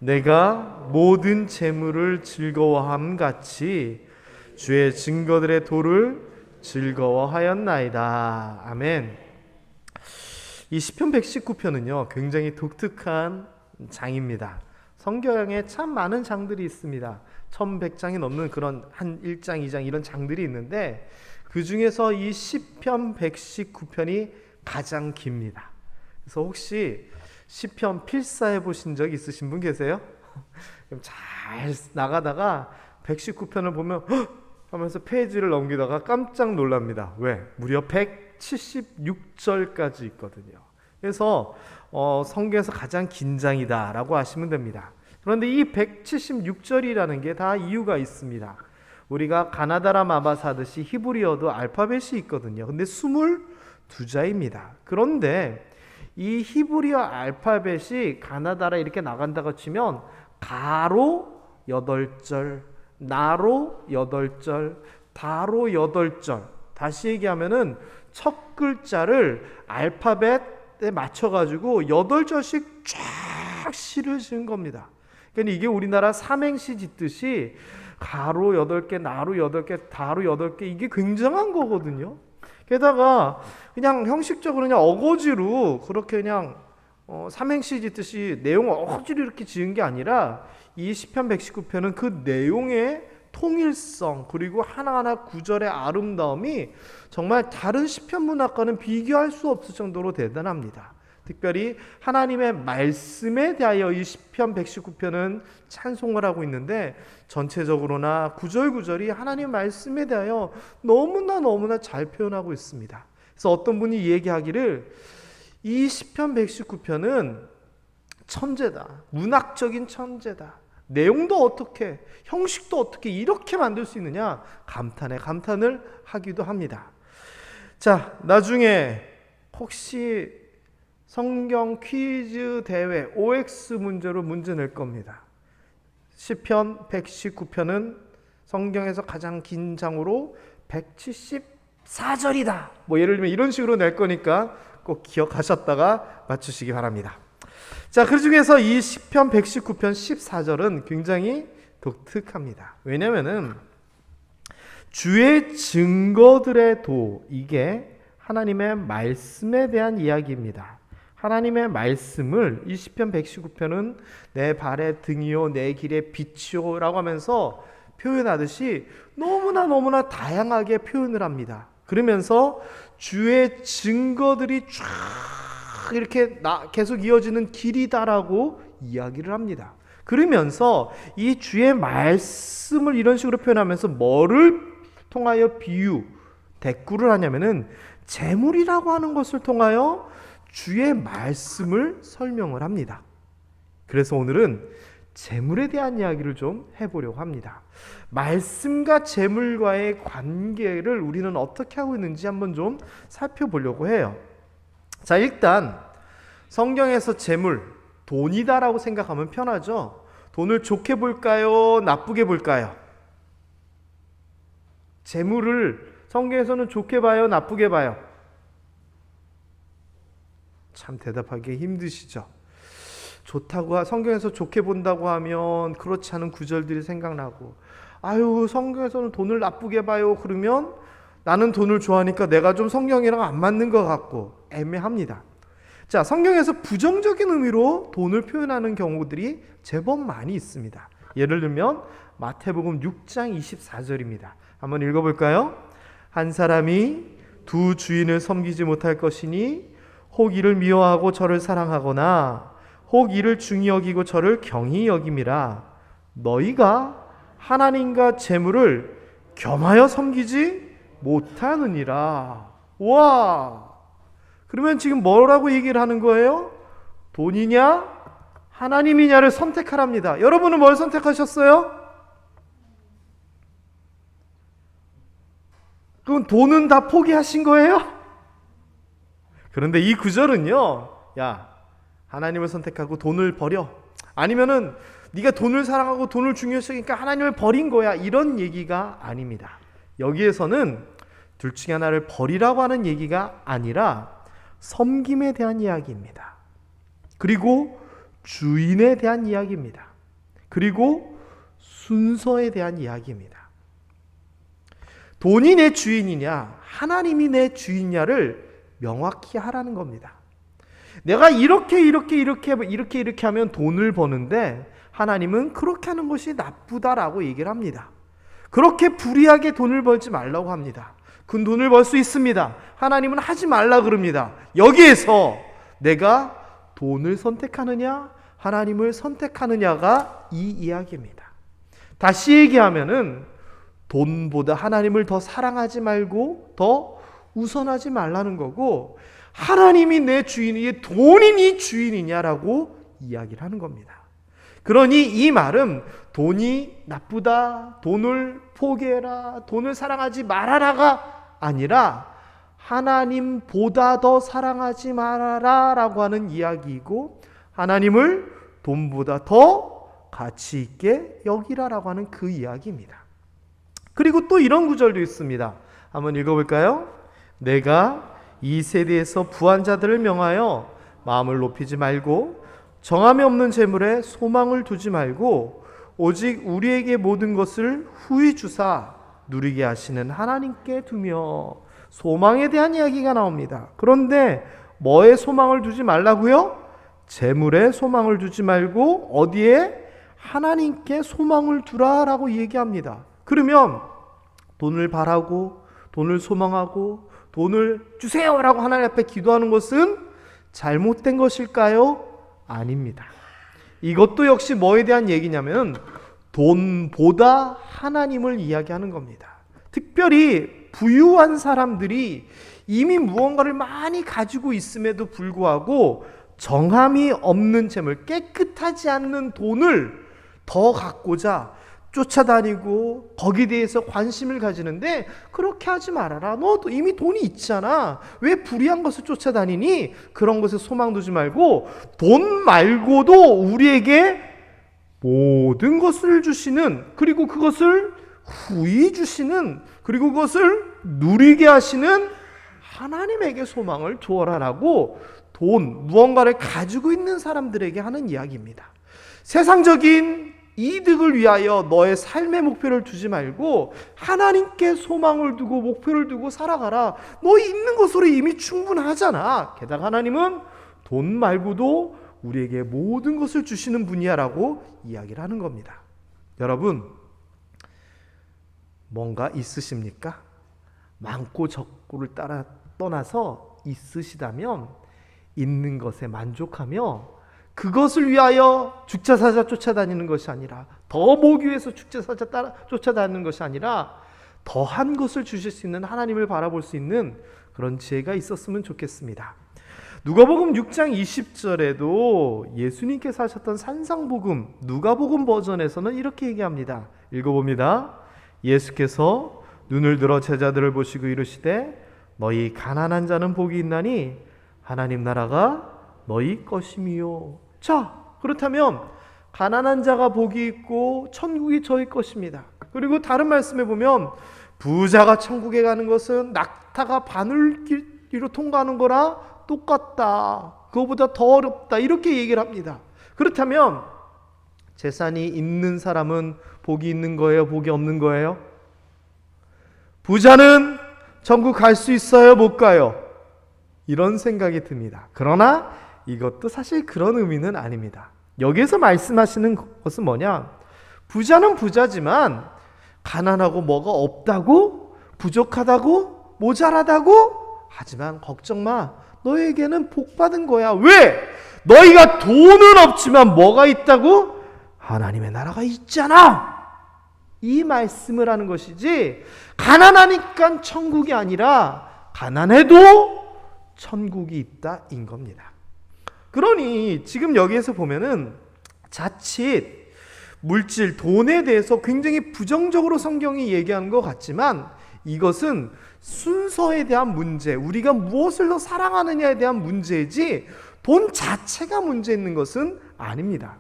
내가 모든 재물을 즐거워함 같이 주의 증거들의 도를 즐거워하였나이다. 아멘. 이 시편 119편은요 굉장히 독특한 장입니다. 성경에 참 많은 장들이 있습니다. 1100장이 넘는 그런 한 1장, 2장 이런 장들이 있는데 그 중에서 이 시편 119편이 가장 깁니다. 그래서 혹시 시편 필사해 보신 적 있으신 분 계세요? 잘 나가다가 119편을 보면 하면서 페이지를 넘기다가 깜짝 놀랍니다. 왜? 무려 176절까지 있거든요. 그래서 성경에서 가장 긴 장이다라고 하시면 됩니다. 그런데 이 176절이라는 게 다 이유가 있습니다. 우리가 가나다라 마바사 하듯이 히브리어도 알파벳이 있거든요. 근데 22자입니다. 그런데 이 히브리어 알파벳이 가나다라 이렇게 나간다고 치면 가로 8절, 나로 8절, 다로 8절. 다시 얘기하면은 첫 글자를 알파벳에 맞춰가지고 8절씩 쫙 시를 지은 겁니다. 그러니까 이게 우리나라 삼행시 짓듯이 가로 8개, 나로 8개, 다로 8개 이게 굉장한 거거든요. 게다가 그냥 형식적으로 그냥 어거지로 그렇게 그냥 삼행시 짓듯이 내용을 어거지로 이렇게 지은 게 아니라 이 시편 119편은 그 내용의 통일성 그리고 하나하나 구절의 아름다움이 정말 다른 시편 문학과는 비교할 수 없을 정도로 대단합니다. 특별히 하나님의 말씀에 대하여 이 시편 119편은 찬송을 하고 있는데 전체적으로나 구절구절이 하나님의 말씀에 대하여 너무나 잘 표현하고 있습니다. 그래서 어떤 분이 얘기하기를 이 시편 119편은 천재다. 문학적인 천재다. 내용도 어떻게, 형식도 어떻게 이렇게 만들 수 있느냐 감탄을 하기도 합니다. 자, 나중에 혹시 성경 퀴즈 대회 OX 문제로 문제 낼 겁니다. 시편 119편은 성경에서 가장 긴 장으로 174절이다. 뭐 예를 들면 이런 식으로 낼 거니까 꼭 기억하셨다가 맞추시기 바랍니다. 자, 그 중에서 이 시편 119편 14절은 굉장히 독특합니다. 왜냐면은 주의 증거들의 도, 이게 하나님의 말씀에 대한 이야기입니다. 하나님의 말씀을 이 시편 119편은 내 발의 등이요 내 길의 빛이요 라고 하면서 표현하듯이 너무나 다양하게 표현을 합니다. 그러면서 주의 증거들이 쫙 이렇게 계속 이어지는 길이다라고 이야기를 합니다. 그러면서 이 주의 말씀을 이런 식으로 표현하면서 뭐를 통하여 비유, 대꾸를 하냐면은 재물이라고 하는 것을 통하여 주의 말씀을 설명을 합니다. 그래서 오늘은 재물에 대한 이야기를 좀 해보려고 합니다. 말씀과 재물과의 관계를 우리는 어떻게 하고 있는지 한번 좀 살펴보려고 해요. 자, 일단 성경에서 재물, 돈이다라고 생각하면 편하죠. 돈을 좋게 볼까요? 나쁘게 볼까요? 재물을 성경에서는 좋게 봐요? 나쁘게 봐요? 참 대답하기 힘드시죠. 좋다고 성경에서 좋게 본다고 하면 그렇지 않은 구절들이 생각나고, 아유 성경에서는 돈을 나쁘게 봐요 그러면 나는 돈을 좋아하니까 내가 좀 성경이랑 안 맞는 것 같고 애매합니다. 자, 성경에서 부정적인 의미로 돈을 표현하는 경우들이 제법 많이 있습니다. 예를 들면 마태복음 6장 24절입니다. 한번 읽어볼까요? 한 사람이 두 주인을 섬기지 못할 것이니 혹 이를 미워하고 저를 사랑하거나 혹 이를 중히 여기고 저를 경히 여김이라. 너희가 하나님과 재물을 겸하여 섬기지 못하느니라. 와! 그러면 지금 뭐라고 얘기를 하는 거예요? 돈이냐 하나님이냐를 선택하랍니다. 여러분은 뭘 선택하셨어요? 그럼 돈은 다 포기하신 거예요? 그런데 이 구절은요, 야, 하나님을 선택하고 돈을 버려. 아니면은 네가 돈을 사랑하고 돈을 중요시하니까 하나님을 버린 거야. 이런 얘기가 아닙니다. 여기에서는 둘 중에 하나를 버리라고 하는 얘기가 아니라 섬김에 대한 이야기입니다. 그리고 주인에 대한 이야기입니다. 그리고 순서에 대한 이야기입니다. 돈이 내 주인이냐, 하나님이 내 주인이냐를 명확히 하라는 겁니다. 내가 이렇게 하면 돈을 버는데 하나님은 그렇게 하는 것이 나쁘다라고 얘기를 합니다. 그렇게 불의하게 돈을 벌지 말라고 합니다. 그 돈을 벌 수 있습니다. 하나님은 하지 말라 그럽니다. 여기에서 내가 돈을 선택하느냐, 하나님을 선택하느냐가 이 이야기입니다. 다시 얘기하면은 돈보다 하나님을 더 사랑하지 말고 더 우선하지 말라는 거고, 하나님이 내 주인이니 돈이 네 주인이냐라고 이야기를 하는 겁니다. 그러니 이 말은 돈이 나쁘다, 돈을 포기해라, 돈을 사랑하지 말아라가 아니라 하나님보다 더 사랑하지 말아라 라고 하는 이야기이고, 하나님을 돈보다 더 가치 있게 여기라라고 하는 그 이야기입니다. 그리고 또 이런 구절도 있습니다. 한번 읽어볼까요? 내가 이 세대에서 부한 자들을 명하여 마음을 높이지 말고 정함이 없는 재물에 소망을 두지 말고 오직 우리에게 모든 것을 후히 주사 누리게 하시는 하나님께 두며, 소망에 대한 이야기가 나옵니다. 그런데 뭐에 소망을 두지 말라고요? 재물에 소망을 두지 말고 어디에? 하나님께 소망을 두라라고 얘기합니다. 그러면 돈을 바라고 돈을 소망하고 돈을 주세요라고 하나님 앞에 기도하는 것은 잘못된 것일까요? 아닙니다. 이것도 역시 뭐에 대한 얘기냐면 돈보다 하나님을 이야기하는 겁니다. 특별히 부유한 사람들이 이미 무언가를 많이 가지고 있음에도 불구하고 정함이 없는 재물, 깨끗하지 않는 돈을 더 갖고자 쫓아다니고 거기에 대해서 관심을 가지는데, 그렇게 하지 말아라. 너도 이미 돈이 있잖아. 왜 불의한 것을 쫓아다니니? 그런 것에 소망 두지 말고 돈 말고도 우리에게 모든 것을 주시는, 그리고 그것을 후히 주시는, 그리고 그것을 누리게 하시는 하나님에게 소망을 두어라라고 돈, 무언가를 가지고 있는 사람들에게 하는 이야기입니다. 세상적인 이득을 위하여 너의 삶의 목표를 두지 말고 하나님께 소망을 두고 목표를 두고 살아가라. 너 있는 것으로 이미 충분하잖아. 게다가 하나님은 돈 말고도 우리에게 모든 것을 주시는 분이야 라고 이야기를 하는 겁니다. 여러분, 뭔가 있으십니까? 많고 적고를 떠나서 있으시다면 있는 것에 만족하며 그것을 위하여 죽자사자 쫓아다니는 것이 아니라, 더 모기 위해서 죽자사자 쫓아다니는 것이 아니라 더한 것을 주실 수 있는 하나님을 바라볼 수 있는 그런 지혜가 있었으면 좋겠습니다. 누가복음 6장 20절에도 예수님께서 하셨던 산상복음 누가복음 버전에서는 이렇게 얘기합니다. 읽어봅니다. 예수께서 눈을 들어 제자들을 보시고 이르시되 너희 가난한 자는 복이 있나니 하나님 나라가 너희 것임이요. 자, 그렇다면 가난한 자가 복이 있고 천국이 저희 것입니다. 그리고 다른 말씀에 보면 부자가 천국에 가는 것은 낙타가 바늘길로 통과하는 거라 똑같다. 그거보다 더 어렵다. 이렇게 얘기를 합니다. 그렇다면 재산이 있는 사람은 복이 있는 거예요? 복이 없는 거예요? 부자는 천국 갈 수 있어요? 못 가요? 이런 생각이 듭니다. 그러나 이것도 사실 그런 의미는 아닙니다. 여기에서 말씀하시는 것은 뭐냐? 부자는 부자지만 가난하고 뭐가 없다고, 부족하다고, 모자라다고, 하지만 걱정 마. 너에게는 복 받은 거야. 왜? 너희가 돈은 없지만 뭐가 있다고? 하나님의 나라가 있잖아. 이 말씀을 하는 것이지, 가난하니까 천국이 아니라 가난해도 천국이 있다인 겁니다. 그러니 지금 여기에서 보면은 자칫 물질, 돈에 대해서 굉장히 부정적으로 성경이 얘기하는 것 같지만 이것은 순서에 대한 문제, 우리가 무엇을 더 사랑하느냐에 대한 문제이지 돈 자체가 문제 있는 것은 아닙니다.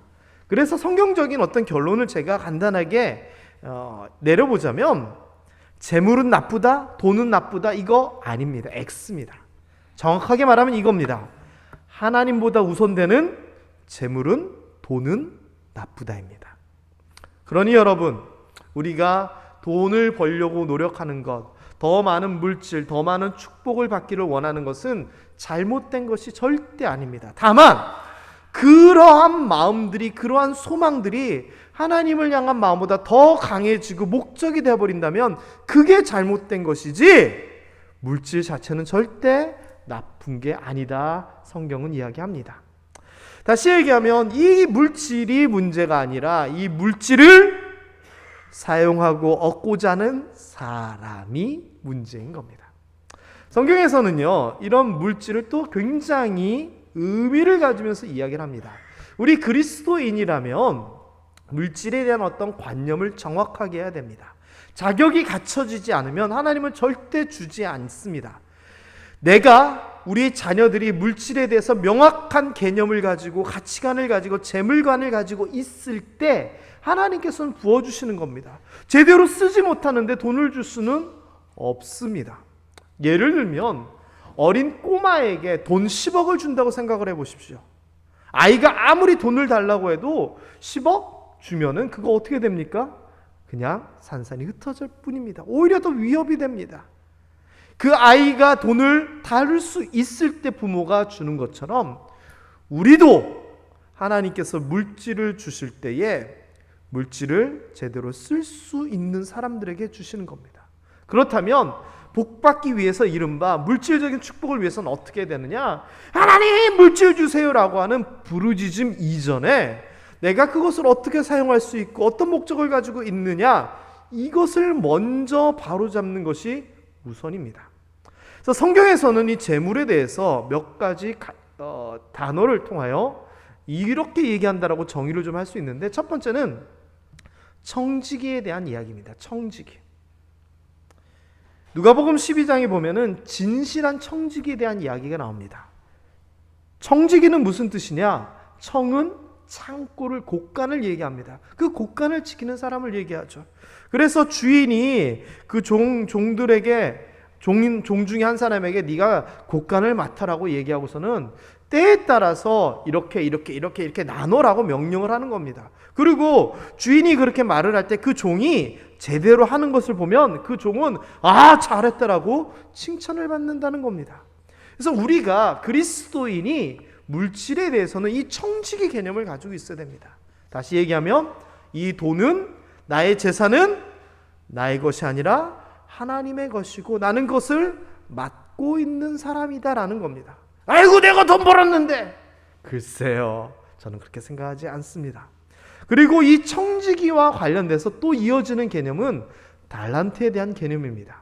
그래서 성경적인 어떤 결론을 제가 간단하게 내려보자면 재물은 나쁘다, 돈은 나쁘다, 이거 아닙니다. X입니다. 정확하게 말하면 이겁니다. 하나님보다 우선되는 재물은, 돈은 나쁘다입니다. 그러니 여러분, 우리가 돈을 벌려고 노력하는 것, 더 많은 물질, 더 많은 축복을 받기를 원하는 것은 잘못된 것이 절대 아닙니다. 다만 그러한 마음들이, 그러한 소망들이 하나님을 향한 마음보다 더 강해지고 목적이 되어버린다면 그게 잘못된 것이지, 물질 자체는 절대 나쁜 게 아니다, 성경은 이야기합니다. 다시 얘기하면 이 물질이 문제가 아니라 이 물질을 사용하고 얻고자 하는 사람이 문제인 겁니다. 성경에서는요, 이런 물질을 또 굉장히 의미를 가지면서 이야기를 합니다. 우리 그리스도인이라면 물질에 대한 어떤 관념을 정확하게 해야 됩니다. 자격이 갖춰지지 않으면 하나님은 절대 주지 않습니다. 내가, 우리 자녀들이 물질에 대해서 명확한 개념을 가지고, 가치관을 가지고, 재물관을 가지고 있을 때 하나님께서는 부어주시는 겁니다. 제대로 쓰지 못하는데 돈을 줄 수는 없습니다. 예를 들면 어린 꼬마에게 돈 10억을 준다고 생각을 해보십시오. 아이가 아무리 돈을 달라고 해도 10억 주면은 그거 어떻게 됩니까? 그냥 산산이 흩어질 뿐입니다. 오히려 더 위협이 됩니다. 그 아이가 돈을 다룰 수 있을 때 부모가 주는 것처럼 우리도 하나님께서 물질을 주실 때에 물질을 제대로 쓸 수 있는 사람들에게 주시는 겁니다. 그렇다면 복받기 위해서 이른바 물질적인 축복을 위해서는 어떻게 되느냐? 하나님 물질 주세요라고 하는 부르짖음 이전에 내가 그것을 어떻게 사용할 수 있고 어떤 목적을 가지고 있느냐, 이것을 먼저 바로잡는 것이 우선입니다. 그래서 성경에서는 이 재물에 대해서 몇 가지 단어를 통하여 이렇게 얘기한다라고 정의를 좀 할 수 있는데, 첫 번째는 청지기에 대한 이야기입니다. 청지기. 누가복음 12장에 보면은 진실한 청지기에 대한 이야기가 나옵니다. 청지기는 무슨 뜻이냐? 청은 창고를, 곳간을 얘기합니다. 그 곳간을 지키는 사람을 얘기하죠. 그래서 주인이 그 종들에게, 종 중에 한 사람에게 네가 곳간을 맡아라고 얘기하고서는 때에 따라서 이렇게 나눠라고 명령을 하는 겁니다. 그리고 주인이 그렇게 말을 할 때 그 종이 제대로 하는 것을 보면 그 종은 잘했다라고 칭찬을 받는다는 겁니다. 그래서 우리가 그리스도인이 물질에 대해서는 이 청지기 개념을 가지고 있어야 됩니다. 다시 얘기하면 이 돈은, 나의 재산은 나의 것이 아니라 하나님의 것이고 나는 그것을 맡고 있는 사람이다라는 겁니다. 아이고 내가 돈 벌었는데, 글쎄요, 저는 그렇게 생각하지 않습니다. 그리고 이 청지기와 관련돼서 또 이어지는 개념은 달란트에 대한 개념입니다.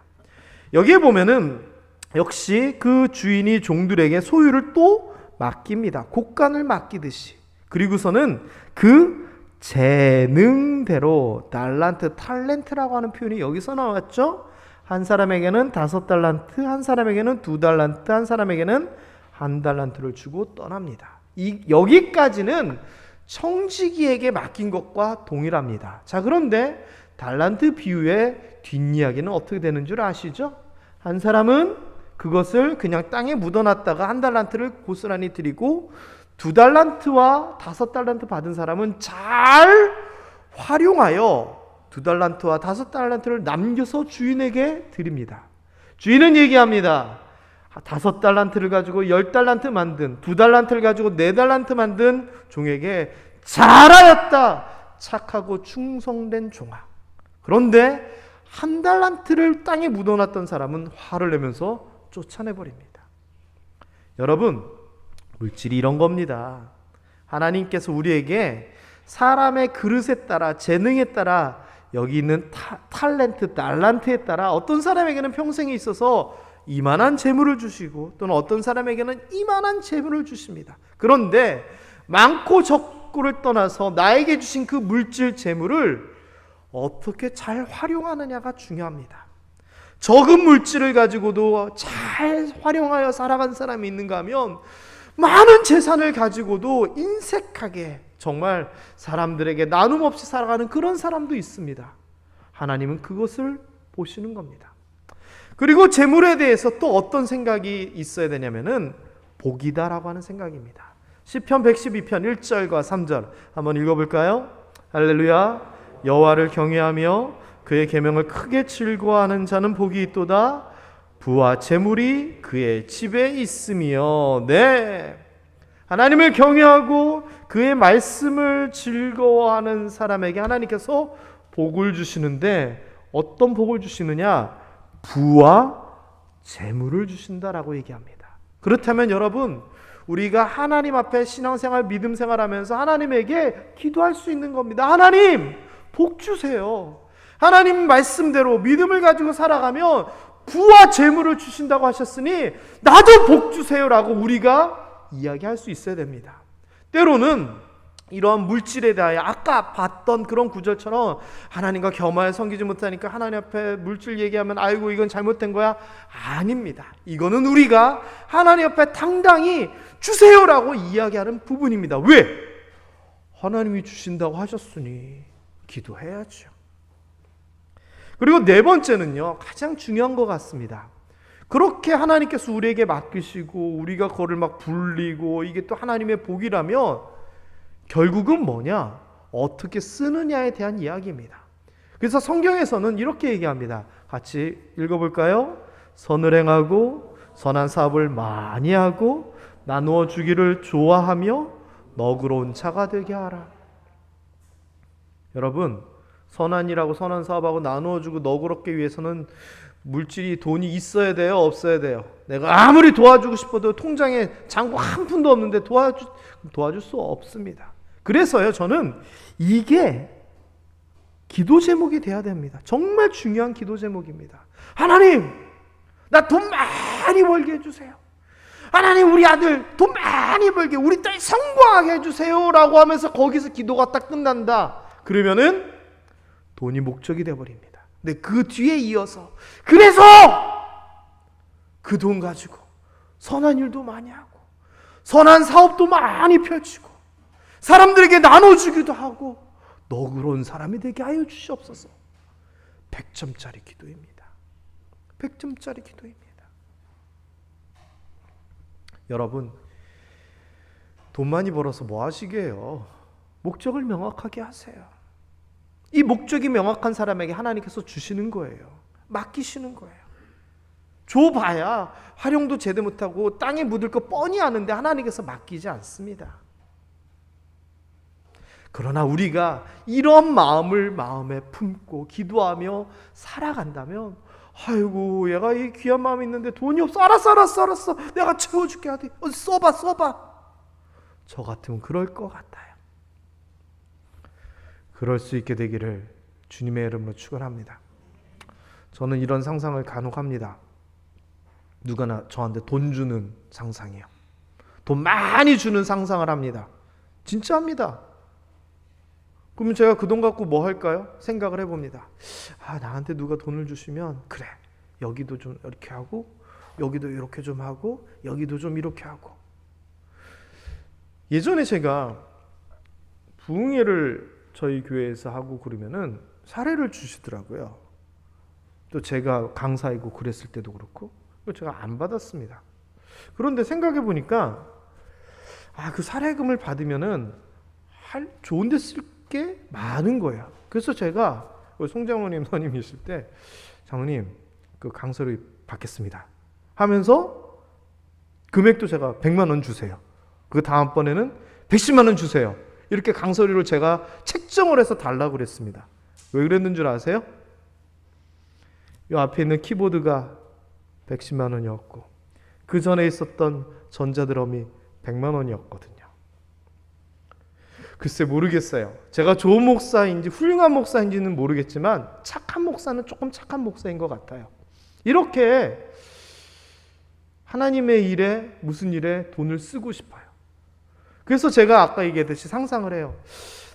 여기에 보면은 역시 그 주인이 종들에게 소유를 또 맡깁니다. 곳간을 맡기듯이. 그리고서는 그 재능대로 달란트, 탤런트라고 하는 표현이 여기서 나왔죠. 한 사람에게는 5달란트, 한 사람에게는 2달란트, 한 사람에게는 1달란트를 주고 떠납니다. 여기까지는 청지기에게 맡긴 것과 동일합니다. 자, 그런데 달란트 비유의 뒷이야기는 어떻게 되는 줄 아시죠? 한 사람은 그것을 그냥 땅에 묻어놨다가 1달란트를 고스란히 드리고 2달란트와 5달란트 받은 사람은 잘 활용하여 2달란트와 5달란트를 남겨서 주인에게 드립니다. 주인은 얘기합니다. 5달란트를 가지고 10달란트 만든, 2달란트를 가지고 4달란트 만든 종에게 잘하였다, 착하고 충성된 종아. 그런데 1달란트를 땅에 묻어놨던 사람은 화를 내면서 쫓아내버립니다. 여러분, 물질이 이런 겁니다. 하나님께서 우리에게 사람의 그릇에 따라, 재능에 따라, 여기 있는 탤런트, 달란트에 따라 어떤 사람에게는 평생에 있어서 이만한 재물을 주시고 또는 어떤 사람에게는 이만한 재물을 주십니다. 그런데 많고 적고를 떠나서 나에게 주신 그 물질 재물을 어떻게 잘 활용하느냐가 중요합니다. 적은 물질을 가지고도 잘 활용하여 살아간 사람이 있는가 하면 많은 재산을 가지고도 인색하게 정말 사람들에게 나눔 없이 살아가는 그런 사람도 있습니다. 하나님은 그것을 보시는 겁니다. 그리고 재물에 대해서 또 어떤 생각이 있어야 되냐면은 복이다라고 하는 생각입니다. 시편 112편 1절과 3절 한번 읽어볼까요? 할렐루야. 여호와를 경외하며 그의 계명을 크게 즐거워하는 자는 복이 있도다. 부와 재물이 그의 집에 있으며. 네, 하나님을 경외하고 그의 말씀을 즐거워하는 사람에게 하나님께서 복을 주시는데 어떤 복을 주시느냐? 부와 재물을 주신다라고 얘기합니다. 그렇다면 여러분, 우리가 하나님 앞에 신앙생활, 믿음생활하면서 하나님에게 기도할 수 있는 겁니다. 하나님, 복 주세요. 하나님 말씀대로 믿음을 가지고 살아가면 부와 재물을 주신다고 하셨으니 나도 복 주세요라고 우리가 이야기할 수 있어야 됩니다. 때로는 이러한 물질에 대하여 아까 봤던 그런 구절처럼 하나님과 겸하여 섬기지 못하니까 하나님 앞에 물질 얘기하면 아이고 이건 잘못된 거야. 아닙니다. 이거는 우리가 하나님 앞에 당당히 주세요라고 이야기하는 부분입니다. 왜? 하나님이 주신다고 하셨으니 기도해야죠. 그리고 네 번째는요, 가장 중요한 것 같습니다. 그렇게 하나님께서 우리에게 맡기시고 우리가 그거를 막 불리고 이게 또 하나님의 복이라면 결국은 뭐냐? 어떻게 쓰느냐에 대한 이야기입니다. 그래서 성경에서는 이렇게 얘기합니다. 같이 읽어볼까요? 선을 행하고 선한 사업을 많이 하고 나누어 주기를 좋아하며 너그러운 자가 되게 하라. 여러분, 선한 일하고 선한 사업하고 나누어 주고 너그럽게 위해서는 물질이 돈이 있어야 돼요? 없어야 돼요? 내가 아무리 도와주고 싶어도 통장에 잔고 한 푼도 없는데 도와줄 수 없습니다. 그래서요, 저는 이게 기도 제목이 돼야 됩니다. 정말 중요한 기도 제목입니다. 하나님, 나 돈 많이 벌게 해주세요. 하나님, 우리 아들 돈 많이 벌게, 우리 딸 성공하게 해주세요 라고 하면서 거기서 기도가 딱 끝난다. 그러면은 돈이 목적이 되어버립니다. 근데 그 뒤에 이어서 그래서 그 돈 가지고 선한 일도 많이 하고 선한 사업도 많이 펼치고 사람들에게 나눠주기도 하고 너그러운 사람이 되게 하여 주시옵소서. 100점짜리 기도입니다. 100점짜리 기도입니다. 여러분, 돈 많이 벌어서 뭐 하시게요? 목적을 명확하게 하세요. 이 목적이 명확한 사람에게 하나님께서 주시는 거예요. 맡기시는 거예요. 줘봐야 활용도 제대로 못하고 땅에 묻을 거 뻔히 아는데 하나님께서 맡기지 않습니다. 그러나 우리가 이런 마음을 마음에 품고 기도하며 살아간다면 아이고 얘가 이 귀한 마음이 있는데 돈이 없어. 알았어 내가 채워줄게. 어디 써봐. 저 같으면 그럴 것 같아요. 그럴 수 있게 되기를 주님의 이름으로 축원합니다. 저는 이런 상상을 간혹 합니다. 누가 저한테 돈 주는 상상이요. 돈 많이 주는 상상을 합니다. 진짜 합니다. 그러면 제가 그 돈 갖고 뭐 할까요? 생각을 해봅니다. 나한테 누가 돈을 주시면 그래, 여기도 좀 이렇게 하고 여기도 이렇게 좀 하고 여기도 좀 이렇게 하고. 예전에 제가 부흥회를 저희 교회에서 하고 그러면은 사례를 주시더라고요. 또 제가 강사이고 그랬을 때도 그렇고 제가 안 받았습니다. 그런데 생각해 보니까 그 사례금을 받으면은 좋은 데 쓸 게 많은 거예요. 그래서 제가 송장로님 선임이실 때 장로님 그 강사를 받겠습니다 하면서 금액도 제가 100만 원 주세요. 그 다음번에는 110만 원 주세요. 이렇게 강서료를 제가 책정을 해서 달라고 그랬습니다. 왜 그랬는 줄 아세요? 이 앞에 있는 키보드가 110만 원이었고 그 전에 있었던 전자드럼이 100만 원이었거든요. 글쎄 모르겠어요. 제가 좋은 목사인지 훌륭한 목사인지는 모르겠지만 착한 목사는 조금 착한 목사인 것 같아요. 이렇게 하나님의 일에 무슨 일에 돈을 쓰고 싶어요. 그래서 제가 아까 얘기했듯이 상상을 해요.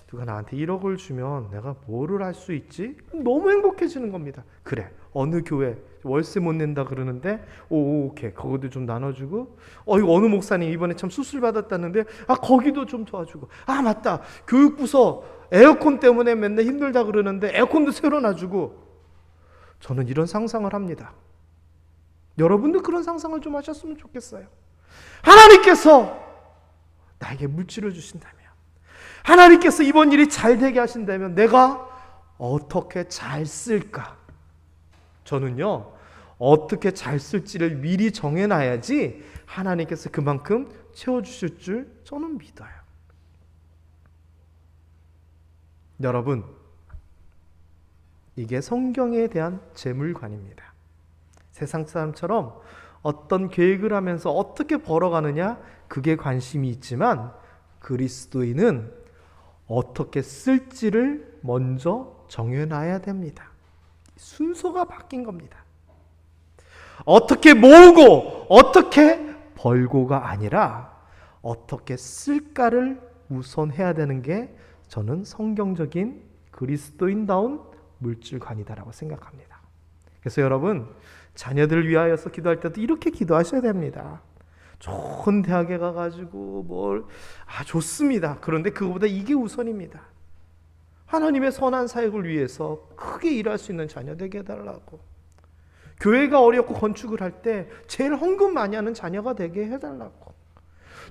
누가 나한테 1억을 주면 내가 뭐를 할 수 있지? 너무 행복해지는 겁니다. 그래, 어느 교회 월세 못 낸다 그러는데 오케이, 거기도 좀 나눠주고 이거 어느 목사님 이번에 참 수술 받았다는데 거기도 좀 도와주고 맞다, 교육부서 에어컨 때문에 맨날 힘들다 그러는데 에어컨도 새로 놔주고. 저는 이런 상상을 합니다. 여러분도 그런 상상을 좀 하셨으면 좋겠어요. 하나님께서 나에게 물질을 주신다면, 하나님께서 이번 일이 잘 되게 하신다면 내가 어떻게 잘 쓸까? 저는요, 어떻게 잘 쓸지를 미리 정해놔야지 하나님께서 그만큼 채워주실 줄 저는 믿어요. 여러분, 이게 성경에 대한 재물관입니다. 세상 사람처럼 어떤 계획을 하면서 어떻게 벌어가느냐, 그게 관심이 있지만 그리스도인은 어떻게 쓸지를 먼저 정해놔야 됩니다. 순서가 바뀐 겁니다. 어떻게 모으고 어떻게 벌고가 아니라 어떻게 쓸까를 우선 해야 되는 게 저는 성경적인 그리스도인다운 물질관이다라고 생각합니다. 그래서 여러분, 자녀들을 위하여서 기도할 때도 이렇게 기도하셔야 됩니다. 좋은 대학에 가가지고 좋습니다. 그런데 그거보다 이게 우선입니다. 하나님의 선한 사역을 위해서 크게 일할 수 있는 자녀 되게 해달라고. 교회가 어렵고 건축을 할 때 제일 헌금 많이 하는 자녀가 되게 해달라고.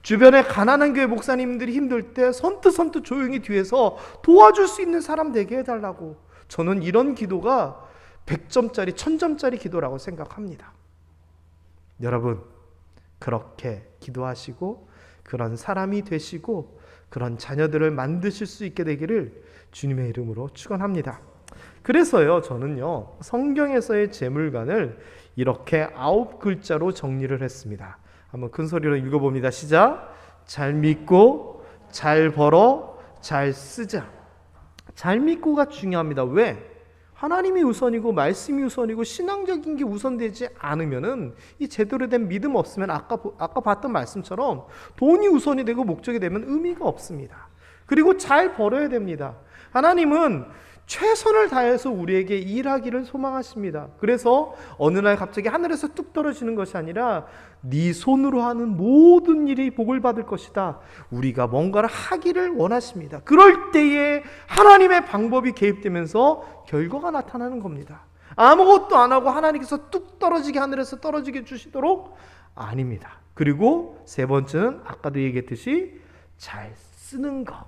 주변에 가난한 교회 목사님들이 힘들 때 선뜻 조용히 뒤에서 도와줄 수 있는 사람 되게 해달라고. 저는 이런 기도가 100점짜리 1000점짜리 기도라고 생각합니다. 여러분, 그렇게 기도하시고 그런 사람이 되시고 그런 자녀들을 만드실 수 있게 되기를 주님의 이름으로 축원합니다. 그래서요, 저는요, 성경에서의 재물관을 이렇게 9글자로 정리를 했습니다. 한번 큰 소리로 읽어봅니다. 시작. 잘 믿고 잘 벌어 잘 쓰자. 잘 믿고가 중요합니다. 왜? 하나님이 우선이고 말씀이 우선이고 신앙적인 게 우선되지 않으면은 이 제대로 된 믿음 없으면 아까 봤던 말씀처럼 돈이 우선이 되고 목적이 되면 의미가 없습니다. 그리고 잘 벌어야 됩니다. 하나님은 최선을 다해서 우리에게 일하기를 소망하십니다. 그래서 어느 날 갑자기 하늘에서 뚝 떨어지는 것이 아니라 네 손으로 하는 모든 일이 복을 받을 것이다. 우리가 뭔가를 하기를 원하십니다. 그럴 때에 하나님의 방법이 개입되면서 결과가 나타나는 겁니다. 아무것도 안 하고 하나님께서 뚝 떨어지게 하늘에서 떨어지게 주시도록 아닙니다. 그리고 세 번째는 아까도 얘기했듯이 잘 쓰는 것.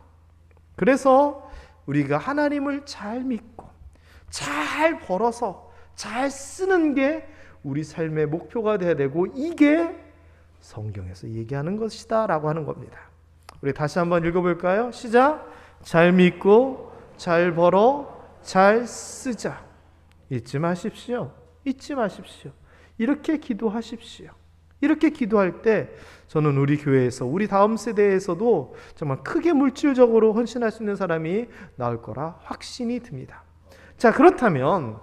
그래서 우리가 하나님을 잘 믿고 잘 벌어서 잘 쓰는 게 우리 삶의 목표가 돼야 되고 이게 성경에서 얘기하는 것이다 라고 하는 겁니다. 우리 다시 한번 읽어볼까요? 시작. 잘 믿고 잘 벌어 잘 쓰자. 잊지 마십시오. 잊지 마십시오. 이렇게 기도하십시오. 이렇게 기도할 때 저는 우리 교회에서 우리 다음 세대에서도 정말 크게 물질적으로 헌신할 수 있는 사람이 나올 거라 확신이 듭니다. 자, 그렇다면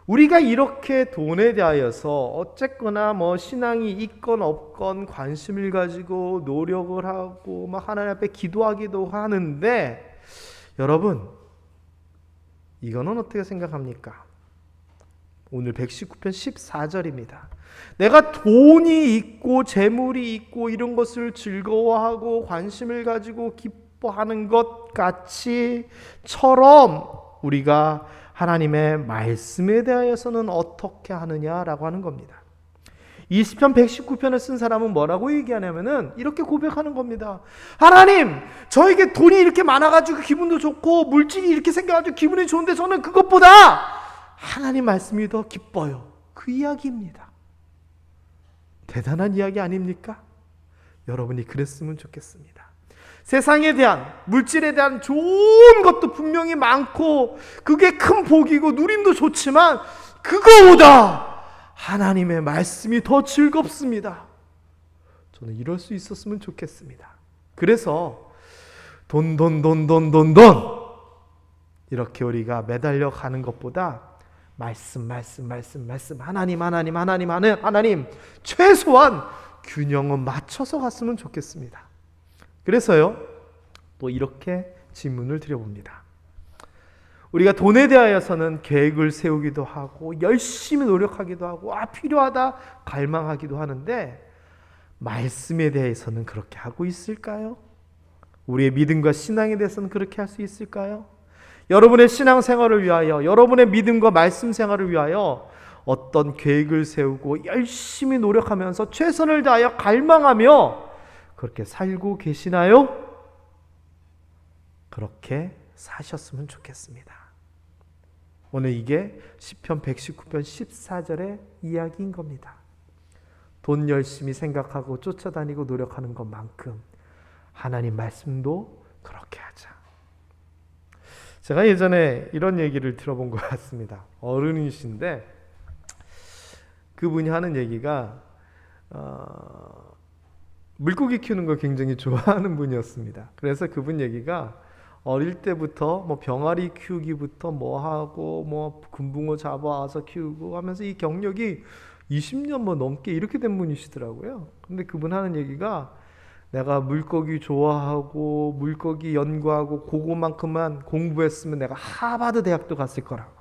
우리가 이렇게 돈에 대하여서 어쨌거나 신앙이 있건 없건 관심을 가지고 노력을 하고 하나님 앞에 기도하기도 하는데 여러분, 이거는 어떻게 생각합니까? 오늘 119편 14절입니다. 내가 돈이 있고 재물이 있고 이런 것을 즐거워하고 관심을 가지고 기뻐하는 것 같이처럼 우리가 하나님의 말씀에 대하여서는 어떻게 하느냐라고 하는 겁니다. 20편 119편을 쓴 사람은 뭐라고 얘기하냐면은 이렇게 고백하는 겁니다. 하나님, 저에게 돈이 이렇게 많아가지고 기분도 좋고 물질이 이렇게 생겨가지고 기분이 좋은데 저는 그것보다 하나님 말씀이 더 기뻐요. 그 이야기입니다. 대단한 이야기 아닙니까? 여러분이 그랬으면 좋겠습니다. 세상에 대한, 물질에 대한 좋은 것도 분명히 많고 그게 큰 복이고 누림도 좋지만 그거보다 하나님의 말씀이 더 즐겁습니다. 저는 이럴 수 있었으면 좋겠습니다. 그래서 돈 이렇게 우리가 매달려 가는 것보다 말씀 하나님 최소한 균형은 맞춰서 갔으면 좋겠습니다. 그래서요, 또 이렇게 질문을 드려봅니다. 우리가 돈에 대하여서는 계획을 세우기도 하고 열심히 노력하기도 하고 필요하다 갈망하기도 하는데 말씀에 대해서는 그렇게 하고 있을까요? 우리의 믿음과 신앙에 대해서는 그렇게 할 수 있을까요? 여러분의 신앙생활을 위하여, 여러분의 믿음과 말씀 생활을 위하여 어떤 계획을 세우고 열심히 노력하면서 최선을 다하여 갈망하며 그렇게 살고 계시나요? 그렇게 사셨으면 좋겠습니다. 오늘 이게 시편 119편 14절의 이야기인 겁니다. 돈 열심히 생각하고 쫓아다니고 노력하는 것만큼 하나님 말씀도 그렇게 하자. 제가 예전에 이런 얘기를 들어본 것 같습니다. 어른이신데 그분이 하는 얘기가 물고기 키우는 걸 굉장히 좋아하는 분이었습니다. 그래서 그분 얘기가 어릴 때부터 뭐 병아리 키우기부터 뭐 하고 뭐 금붕어 잡아와서 키우고 하면서 이 경력이 20년 뭐 넘게 이렇게 된 분이시더라고요. 근데 그분 하는 얘기가 내가 물고기 좋아하고 물고기 연구하고 그거만큼만 공부했으면 내가 하버드 대학도 갔을 거라고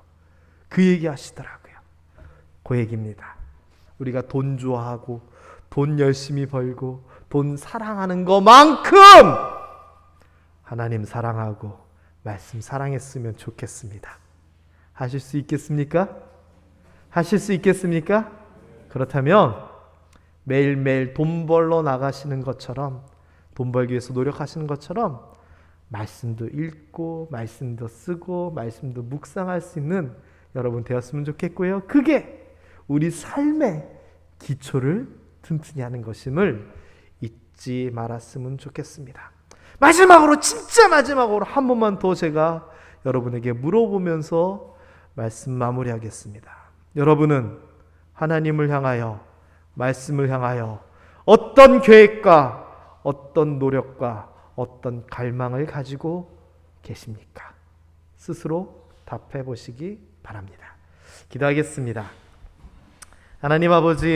그 얘기 하시더라고요. 그 얘기입니다. 우리가 돈 좋아하고 돈 열심히 벌고 돈 사랑하는 것만큼 하나님 사랑하고 말씀 사랑했으면 좋겠습니다. 하실 수 있겠습니까? 하실 수 있겠습니까? 그렇다면 매일매일 돈 벌러 나가시는 것처럼 돈 벌기 위해서 노력하시는 것처럼 말씀도 읽고 말씀도 쓰고 말씀도 묵상할 수 있는 여러분 되었으면 좋겠고요. 그게 우리 삶의 기초를 튼튼히 하는 것임을 잊지 말았으면 좋겠습니다. 마지막으로 진짜 마지막으로 한 번만 더 제가 여러분에게 물어보면서 말씀 마무리하겠습니다. 여러분은 하나님을 향하여 말씀을 향하여 어떤 계획과 어떤 노력과 어떤 갈망을 가지고 계십니까? 스스로 답해 보시기 바랍니다. 기도하겠습니다. 하나님 아버지